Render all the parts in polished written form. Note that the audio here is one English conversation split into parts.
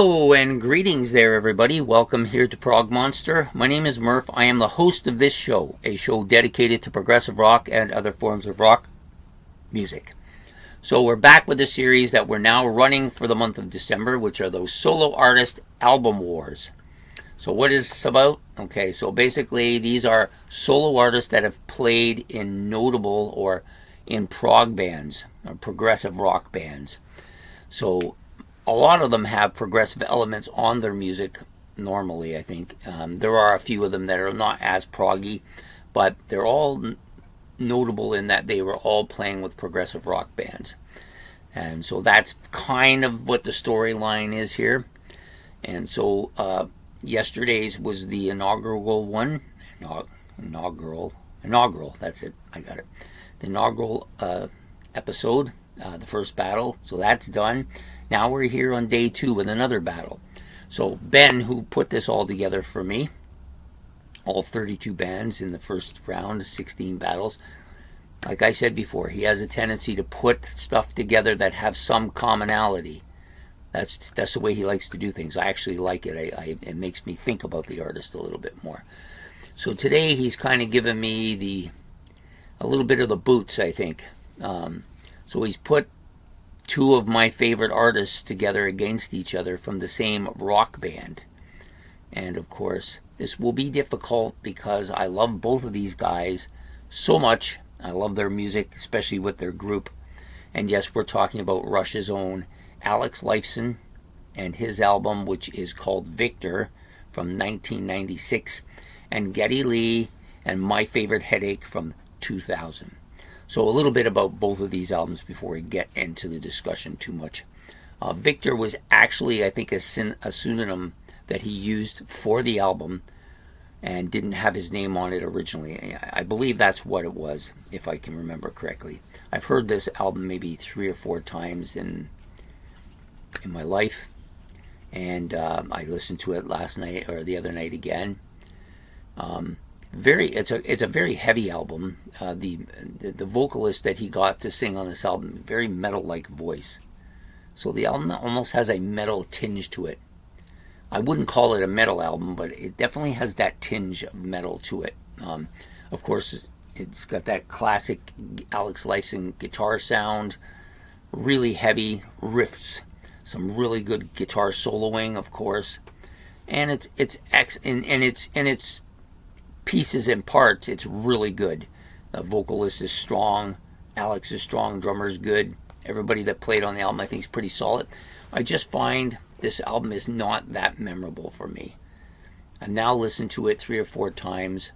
Hello and greetings there, everybody. Welcome here to Prog Monster. My name is Murph. I am the host of this show, a show dedicated to progressive rock and other forms of rock music. So we're back with a series that we're now running for the month of December, which are those solo artist album wars. So what is this about? Okay, so basically these are solo artists that have played in notable or in prog bands or progressive rock bands. So a lot of them have progressive elements on their music normally, I think. There are a few of them that are not as proggy, but they're all notable in that they were all playing with progressive rock bands. And so that's kind of what the storyline is here. And so yesterday's was the inaugural one. Inaugural, that's it, I got it. The inaugural episode, the first battle, so that's done. Now we're here on day 2 with another battle. So Ben, who put this all together for me, all 32 bands in the first round, 16 battles. Like I said before, he has a tendency to put stuff together that have some commonality. That's the way he likes to do things. I actually like it. It makes me think about the artist a little bit more. So today he's kind of given me a little bit of the boots, I think. So he's put 2 of my favorite artists together against each other from the same rock band. And of course, this will be difficult because I love both of these guys so much. I love their music, especially with their group. And yes, we're talking about Rush's own Alex Lifeson and his album, which is called Victor from 1996, and Geddy Lee and My Favorite Headache from 2000. So a little bit about both of these albums before we get into the discussion too much. Victor was actually, I think, a pseudonym that he used for the album and didn't have his name on it originally. I believe that's what it was, if I can remember correctly. I've heard this album maybe 3 or 4 times in my life, and I listened to it last night or the other night again. It's a very heavy album. The vocalist that he got to sing on this album, very metal-like voice. So the album almost has a metal tinge to it. I wouldn't call it a metal album, but it definitely has that tinge of metal to it. Of course, it's got that classic Alex Lifeson guitar sound, really heavy riffs, some really good guitar soloing, of course, and it's pieces and parts, it's really good. The vocalist is strong, Alex is strong, drummer's good. Everybody that played on the album I think is pretty solid. I just find this album is not that memorable for me. I've now listened to it 3 or 4 times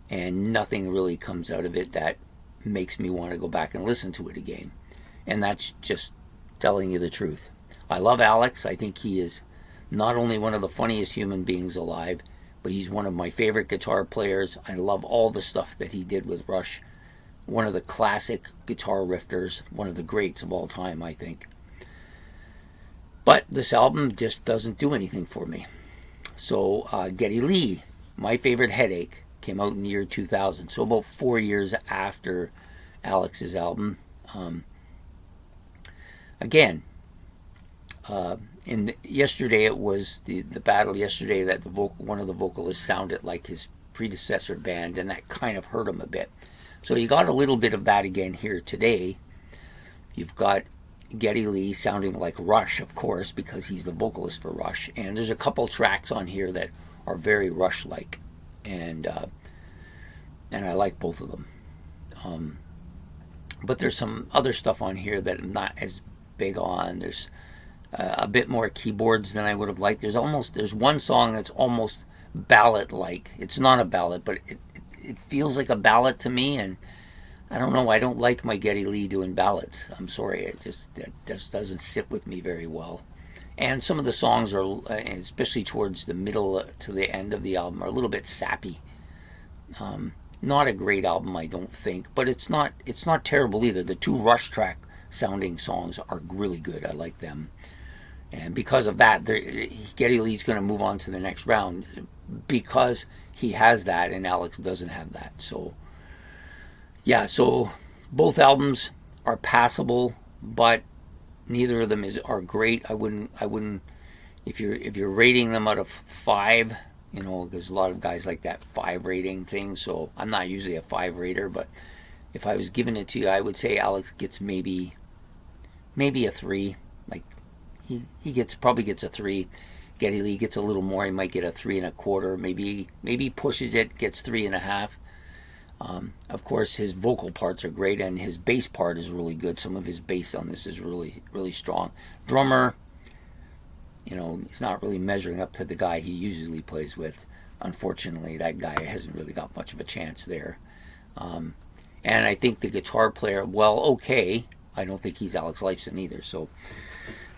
and nothing really comes out of it that makes me want to go back and listen to it again. And that's just telling you the truth. I love Alex. I think he is not only one of the funniest human beings alive, but he's one of my favorite guitar players. I love all the stuff that he did with Rush. One of the classic guitar riffers, one of the greats of all time, I think. But this album just doesn't do anything for me. So Geddy Lee, My Favorite Headache, came out in the year 2000. So about 4 years after Alex's album. Yesterday it was the battle yesterday that one of the vocalists sounded like his predecessor band, and that kind of hurt him a bit. So you got a little bit of that again here today. You've got Geddy Lee sounding like Rush, of course, because he's the vocalist for Rush, and there's a couple tracks on here that are very Rush-like, and I like both of them. But there's some other stuff on here that I'm not as big on. There's a bit more keyboards than I would have liked. There's one song that's almost ballad-like. It's not a ballad, but it feels like a ballad to me, and I don't know. I don't like my Geddy Lee doing ballads. I'm sorry. It just doesn't sit with me very well. And some of the songs are, especially towards the middle to the end of the album, are a little bit sappy. Not a great album, I don't think, but it's not terrible either. The 2 Rush track sounding songs are really good. I like them. And because of that, Geddy Lee's going to move on to the next round because he has that and Alex doesn't have that. So, yeah, so both albums are passable, but neither of them are great. I wouldn't if you're rating them out of 5, you know, there's a lot of guys like that 5 rating thing. So I'm not usually a 5 rater, but if I was giving it to you, I would say Alex gets maybe a 3. Like he probably gets a 3. Geddy Lee gets a little more. He might get a 3.25. Maybe pushes it, gets 3.5. Of course, his vocal parts are great, and his bass part is really good. Some of his bass on this is really, really strong. Drummer, you know, he's not really measuring up to the guy he usually plays with. Unfortunately, that guy hasn't really got much of a chance there. And I think the guitar player, well, okay. I don't think he's Alex Lifeson either. So,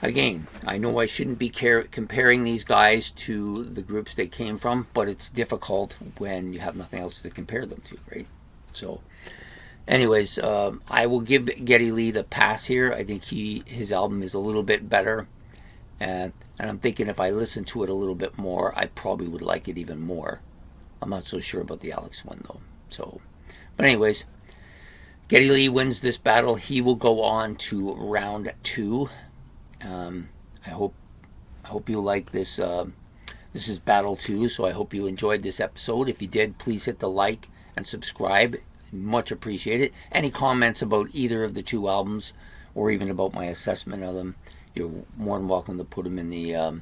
again, I know I shouldn't be comparing these guys to the groups they came from, but it's difficult when you have nothing else to compare them to, right? So, anyways, I will give Geddy Lee the pass here. I think his album is a little bit better. And I'm thinking if I listen to it a little bit more, I probably would like it even more. I'm not so sure about the Alex one, though. So, but anyways, Geddy Lee wins this battle. He will go on to round 2. I hope you like this. This is battle 2, so I hope you enjoyed this episode. If you did, please hit the like and subscribe. Much appreciated. Any comments about either of the 2 albums, or even about my assessment of them, you're more than welcome to put them in the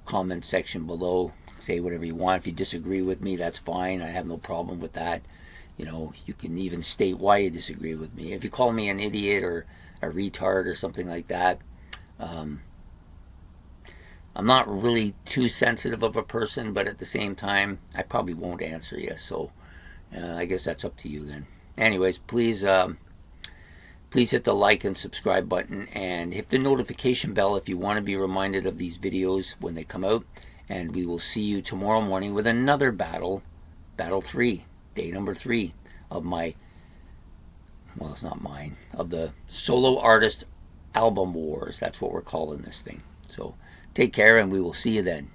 comment section below. Say whatever you want. If you disagree with me, that's fine. I have no problem with that. You know, you can even state why you disagree with me. If you call me an idiot or a retard or something like that, I'm not really too sensitive of a person, but at the same time, I probably won't answer you. So I guess that's up to you then. Anyways, please hit the like and subscribe button, and hit the notification bell if you want to be reminded of these videos when they come out. And we will see you tomorrow morning with another battle 3. Day number 3 of my, well, it's not mine, of the solo artist album wars. That's what we're calling this thing. So take care, and we will see you then.